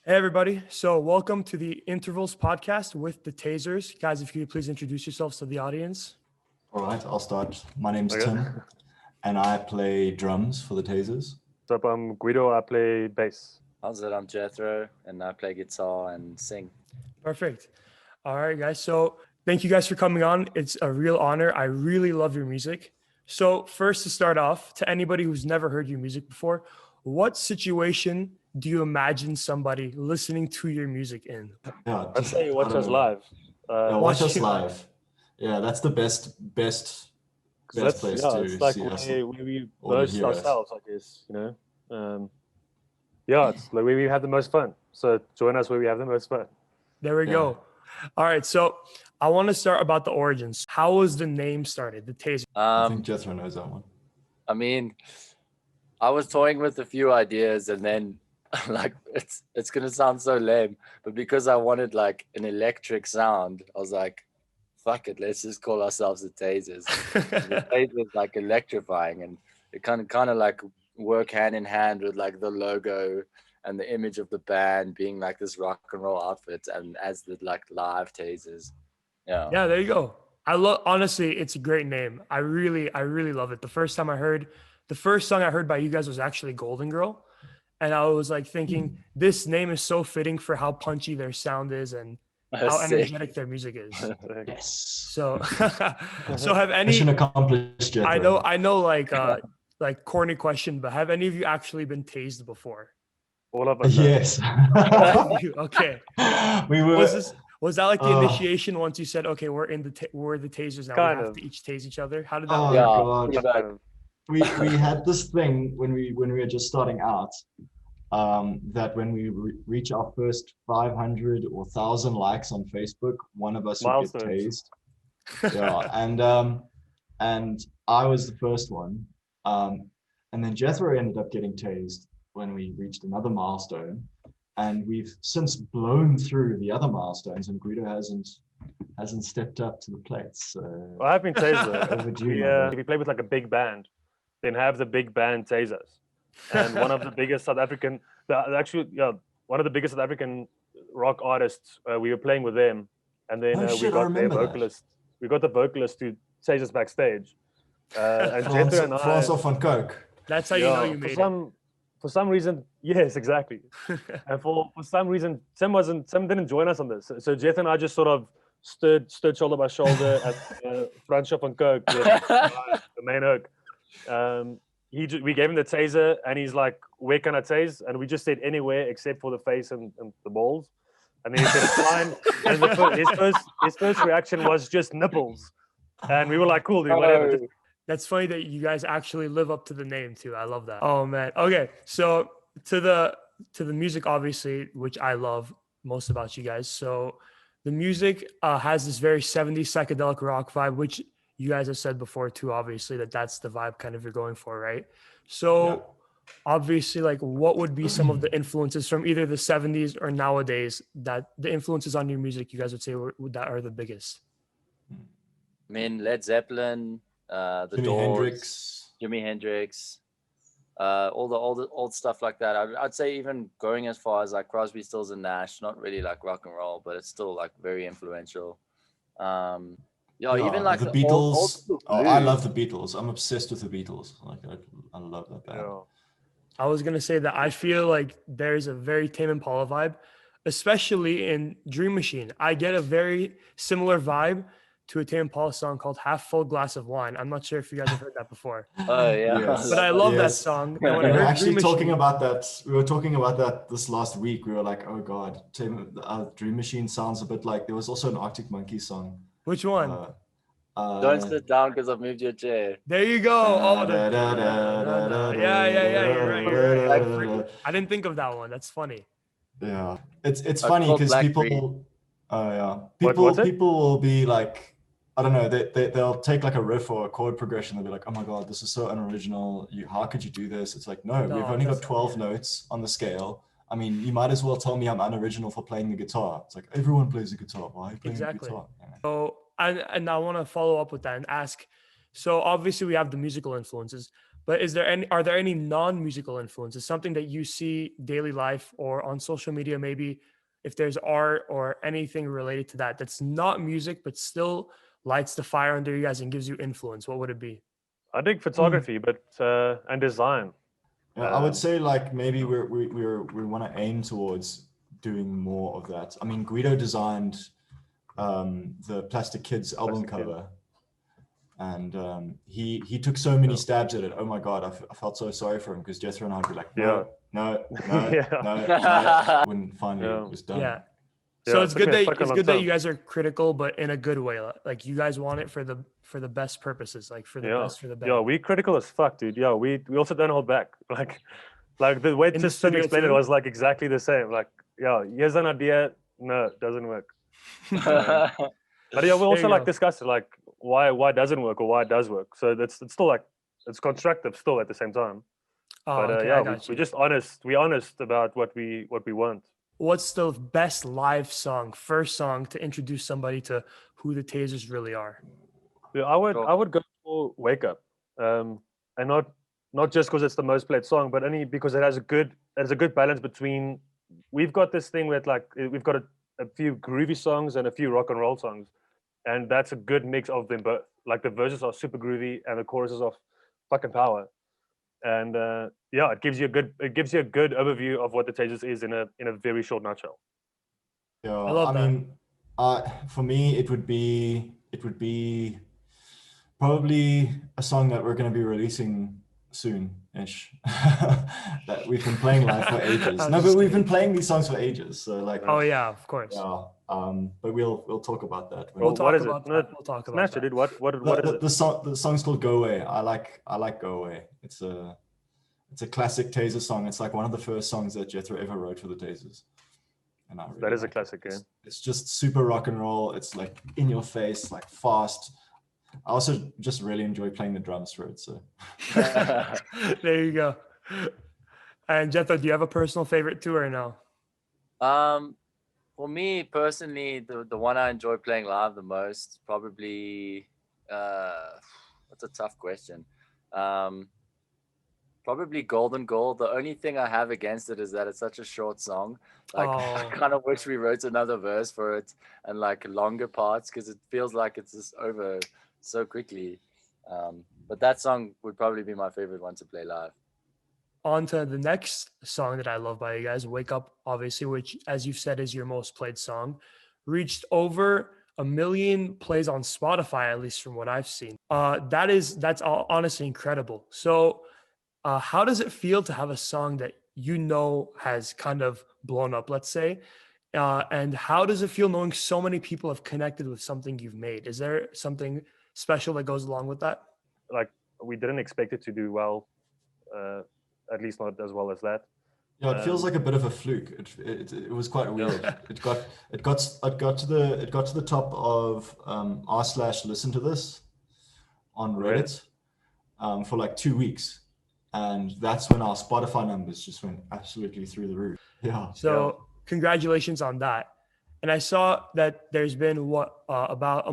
Hey, everybody. So welcome to the Intervals podcast with the Tazers. Guys, if you could please introduce yourselves to the audience. All right, I'll start. My name's Okay. Tim, and I play drums for the Tazers. What's up? I'm Guido. I play bass. How's it? I'm Jethro, and I play guitar and sing. Perfect. All right, guys. So thank you guys for coming on. It's a real honor. I really love your music. So first, to start off, to anybody who's never heard your music before, what situation do you imagine somebody listening to your music in? Yeah, I'd say watch us live. watch us you- live. Yeah, that's the best place It's to like see us. we or to boast hear us. ourselves, I guess. It's like where we have the most fun. So join us where we have the most fun. There we Yeah. go. All right. So I want to start about the origins. How was the name started? The Taser. I think Jethro knows that one. I mean, I was toying with a few ideas, and then like it's gonna sound so lame, but because I wanted like an electric sound, I was like, "Fuck it, let's just call ourselves the Tazers." The Tazers like electrifying, and it kind of like work hand in hand with like the logo and the image of the band being like this rock and roll outfit, and as the like live Tazers. Yeah. Yeah, there you go. Honestly, it's a great name. I really love it. The first song I heard by you guys was actually Golden Girl. And I was like thinking, this name is so fitting for how punchy their sound is and how Sick. energetic their music is. Yes. So, so have any, Mission accomplished, Jethro. I know like corny question, but have any of you actually been tased before? All of us. Yes. Okay. We were. Was that like the Oh. initiation once you said, okay, we're the tasers now, Kind we have of. to each tase each other? How did that Oh work? Yeah. God. pretty bad. We had this thing when we were just starting out, that when we reach our first 500 or 1,000 likes on Facebook, one of us would get Milestones. tased. And I was the first one, and then Jethro ended up getting tased when we reached another milestone, and we've since blown through the other milestones, and Guido hasn't stepped up to the plate. So Well, I've been tased. overdue. my If you play with like a big band, then have the big band tasers. And one of the biggest South African, one of the biggest South African rock artists, we were playing with them, and then Oh, we shit, I got their remember that. vocalist. We got the vocalist to chase us backstage. And Jethro and I, France off on coke. That's how you know you made it. For some reason, yes, exactly. And for some reason, Sam didn't join us on this. So Jeth and I just sort of stood shoulder by shoulder at front shop on coke, with, the main hook. We gave him the taser, and he's like, "Where can I tase?" And we just said anywhere except for the face and the balls. And then he said, "It's fine." And his first reaction was just nipples, and we were like, "Cool, dude, whatever." Just, That's funny that you guys actually live up to the name too. I love that. Oh man. Okay. So to the music, obviously, which I love most about you guys. So the music has this very 70s psychedelic rock vibe, which you guys have said before too, obviously, that's the vibe kind of you're going for, right? So obviously, like what would be some of the influences from either the 70s or nowadays that the influences on your music you guys would say that are the biggest? I mean, Led Zeppelin, the Jimi Doors, Hendrix. Jimi Hendrix, all the old stuff like that. I'd say even going as far as like Crosby, Stills and Nash, not really like rock and roll, but it's still like very influential. Even like the the Beatles. old school Oh, I blues. love the Beatles. I'm obsessed with the Beatles. Like I love that band. I was gonna say that I feel like there's a very Tame Impala vibe, especially in Dream Machine. I get a very similar vibe to a Tame Impala song called "Half Full Glass of Wine." I'm not sure if you guys have heard that before, Oh yeah, Yes. but I love that Yes. song. Yeah. And when We I were heard actually Dream talking Machine, about that. We were talking about that this last week. We were like, oh God, Dream Machine sounds a bit like, there was also an Arctic Monkeys song. which one? Don't sit down because I've moved your chair. There you go. Oh, yeah. You're right. I didn't think of that one. That's funny. Yeah, it's I funny called because Black people, what's it? people will be like, I don't know, they'll take like a riff or a chord progression. They'll be like, oh my God, this is so unoriginal. How could you do this? It's like, no, No, we've only got that's- 12 notes on the scale. I mean, you might as well tell me I'm unoriginal for playing the guitar. It's like, everyone plays the guitar. Why are you playing Exactly. the guitar? Yeah. So, and I want to follow up with that and ask. So obviously we have the musical influences, But are there any non-musical influences, something that you see daily life or on social media, maybe if there's art or anything related to that, that's not music, but still lights the fire under you guys and gives you influence? What would it be? I dig photography, but and design. Yeah, I would say like maybe we want to aim towards doing more of that. I mean, Guido designed the Plastic Kids album cover, and he took so many stabs at it. Oh my God, I felt so sorry for him, because Jethro and I would be like, no, when finally it was done. Yeah. So it's good that you guys are critical, but in a good way. Like you guys want it for the best purposes, like for the best for the best. Yeah, we critical as fuck, dude. Yeah, we also don't hold back. Like the way to explain it was like exactly the same. Like, yeah, here's an idea. No, it doesn't work. But yeah, we also like discuss it, like why doesn't work or why it does work. So it's still like it's constructive still at the same time. We're just honest. We're honest about what we want. What's the best live song, first song to introduce somebody to who the Tazers really are? Yeah, I would go for Wake Up, and not just because it's the most played song, but only because it has a good balance between. We've got this thing with like we've got a few groovy songs and a few rock and roll songs, and that's a good mix of them both. Like the verses are super groovy and the choruses are fucking power. And it gives you a good overview of what the Tazers is in a very short nutshell. Yeah, I mean, for me, it would be probably a song that we're going to be releasing soon-ish. That we've been playing live for ages. No, but we've been playing these songs for ages. So like. Oh yeah, of course. Yeah. But we'll talk about that. We'll talk about that. Dude, what is it? The song's called Go Away. I like Go Away. It's a classic Taser song. It's like one of the first songs that Jethro ever wrote for the Tazers. And that is a classic game. It's just super rock and roll. It's like in your face, like fast. I also just really enjoy playing the drums for it. So there you go. And Jethro, do you have a personal favorite too or no? For me personally, the one I enjoy playing live the most, probably that's a tough question. Probably Golden Goal. The only thing I have against it is that it's such a short song. Like I kind of wish we wrote another verse for it and like longer parts, because it feels like it's just over so quickly. But that song would probably be my favorite one to play live. On to the next song that I love by you guys, Wake Up, obviously, which, as you've said, is your most played song. Reached over 1 million plays on Spotify, at least from what I've seen. That's honestly incredible. So how does it feel to have a song that has kind of blown up, let's say? And how does it feel knowing so many people have connected with something you've made? Is there something special that goes along with that? Like, we didn't expect it to do well, at least not as well as that. Yeah, it feels like a bit of a fluke. It was quite weird. It got to the top of r/listen to this on Reddit for like 2 weeks. And that's when our Spotify numbers just went absolutely through the roof. Yeah. So congratulations on that. And I saw that there's been about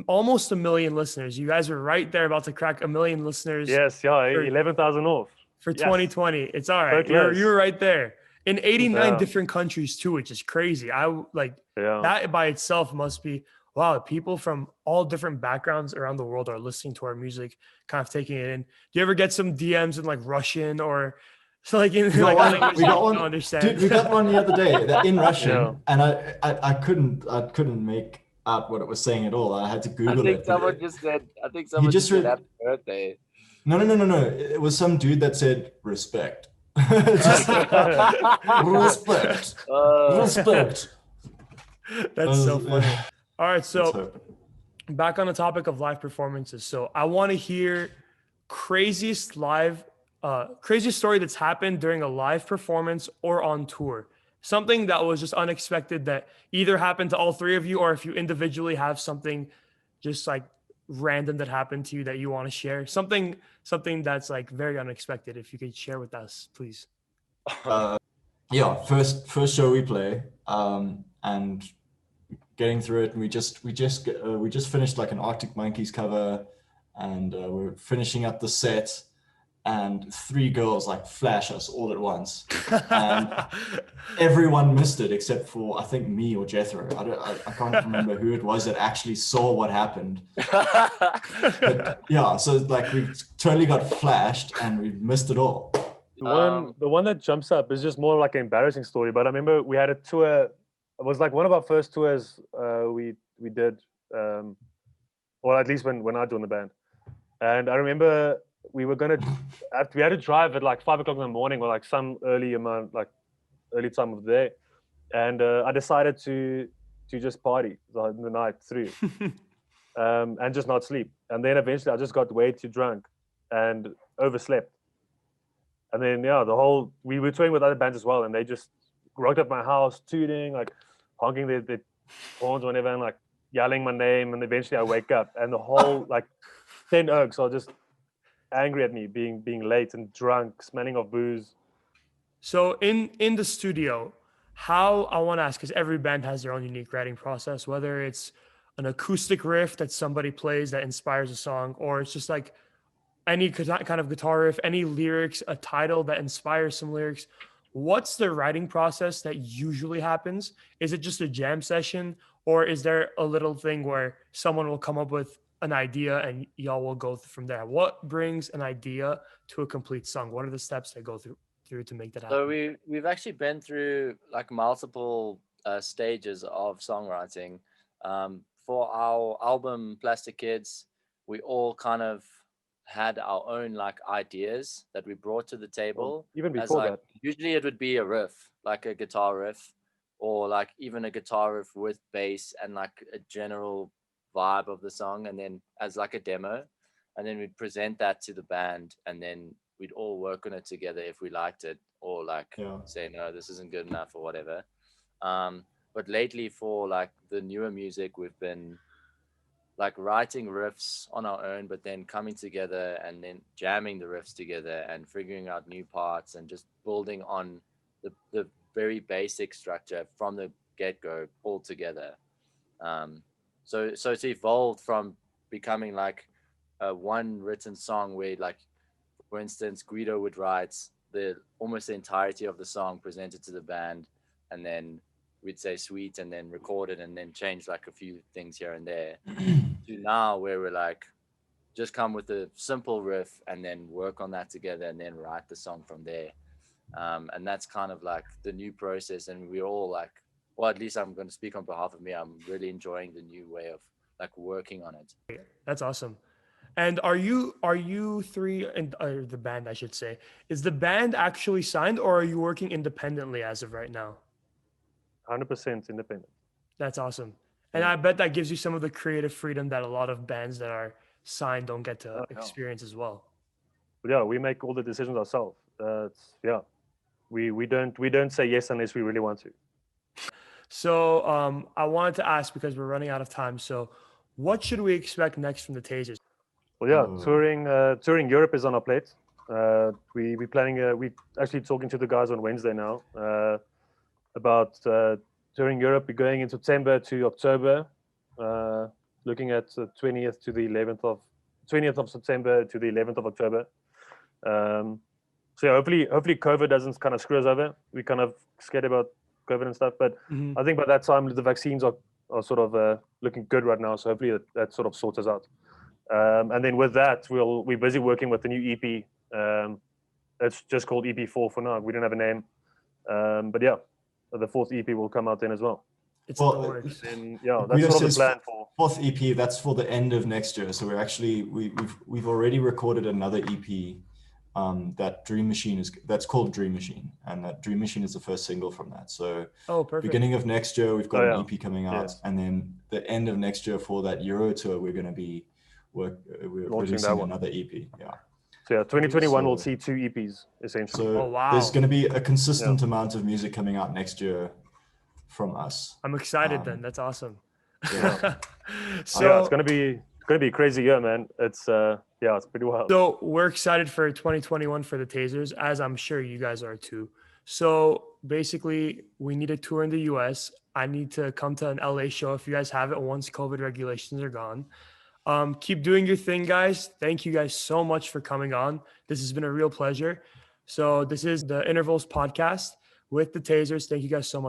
almost 1 million listeners. You guys were right there, about to crack 1 million listeners. Yes, 11,000 off for 2020. It's all right. You were right there in 89 different countries too, which is crazy. That by itself must be. Wow, people from all different backgrounds around the world are listening to our music, kind of taking it in. Do you ever get some DMs in like Russian or so, like in like a language you don't understand? Dude, we got one the other day that in Russian, and I couldn't make out what it was saying at all. I had to Google it. Someone just said happy birthday. No. It was some dude that said respect. Respect. Respect. That's so funny. All right, so back on the topic of live performances. So I want to hear craziest story that's happened during a live performance or on tour. Something that was just unexpected that either happened to all three of you, or if you individually have something just like random that happened to you that you want to share. Something that's like very unexpected. If you could share with us, please. First show we play, and getting through it, and we just finished like an Arctic Monkeys cover, and we're finishing up the set, and 3 girls like flash us all at once. And everyone missed it except for, I think, me or Jethro. I can't remember who it was that actually saw what happened. But yeah, so like we totally got flashed and we missed it all. The one that jumps up is just more like an embarrassing story. But I remember we had a tour. It was like one of our first tours we did, or at least when I joined the band. And I remember we had to drive at like 5 o'clock in the morning or like some early time of the day. And I decided to just party the night through and just not sleep. And then eventually I just got way too drunk and overslept. And then, we were touring with other bands as well. And they just rocked up my house, tooting, like honking their horns or whatever, and like yelling my name. And eventually I wake up and the whole like 10 Oaks are just angry at me being late and drunk, smelling of booze. So in the studio, how, I want to ask, because every band has their own unique writing process, whether it's an acoustic riff that somebody plays that inspires a song, or it's just like any kind of guitar riff, any lyrics, a title that inspires some lyrics. What's the writing process that usually happens? Is it just a jam session, or is there a little thing where someone will come up with an idea and y'all will go from there? What brings an idea to a complete song? What are the steps that go through to make that happen? So we've actually been through like multiple stages of songwriting. For our album Plastic Kids, we all kind of had our own like ideas that we brought to the table. Even before that, usually it would be a riff, like a guitar riff, or like even a guitar riff with bass and like a general vibe of the song, and then as like a demo, and then we'd present that to the band, and then we'd all work on it together if we liked it, or like say no, this isn't good enough or whatever. But lately for like the newer music, we've been like writing riffs on our own, but then coming together and then jamming the riffs together and figuring out new parts and just building on the very basic structure from the get-go all together. So it's evolved from becoming like a one written song where, like, for instance, Guido would write almost the entirety of the song, present it to the band, and then we'd say sweet and then record it and then change like a few things here and there to now where we're like, just come with a simple riff and then work on that together and then write the song from there. And that's kind of like the new process. And we're all like, well, at least I'm going to speak on behalf of me, I'm really enjoying the new way of like working on it. That's awesome. And are you three, and the band, I should say, is the band actually signed, or are you working independently as of right now? 100% independent. That's awesome. And I bet that gives you some of the creative freedom that a lot of bands that are signed don't get to experience as well. But yeah, we make all the decisions ourselves. We don't say yes unless we really want to. So I wanted to ask, because we're running out of time, so what should we expect next from the Tazers? Well, yeah, touring Europe is on our plate. We're planning. We're actually talking to the guys on Wednesday now about touring Europe. We're going in September to October, looking at the 20th of September to the 11th of October. So yeah, hopefully COVID doesn't kind of screw us over. We kind of scared about COVID and stuff, but I think by that time the vaccines are sort of looking good right now. So hopefully that sort of sorts us out. And then with that, we're busy working with the new EP. It's just called EP4 for now. We don't have a name, but yeah, the fourth EP will come out then as well. It's and yeah, that's sort of the plan for fourth EP. That's for the end of next year. So we're actually we've already recorded another EP. That Dream Machine that's called Dream Machine, and that Dream Machine is the first single from that. So beginning of next year we've got an EP coming out, and then the end of next year for that Euro tour we're going to be we're releasing another EP. So yeah, 2021 will see 2 EPs essentially. So there's going to be a consistent amount of music coming out next year from us. I'm excited then. That's awesome. So it's going to be a crazy year, man. It's it's pretty wild. So we're excited for 2021 for the Tazers, as I'm sure you guys are too. So basically, we need a tour in the US. I need to come to an LA show if you guys have it once COVID regulations are gone. Keep doing your thing, guys. Thank you guys so much for coming on. This has been a real pleasure. So this is the Intervals podcast with the Tazers. Thank you guys so much.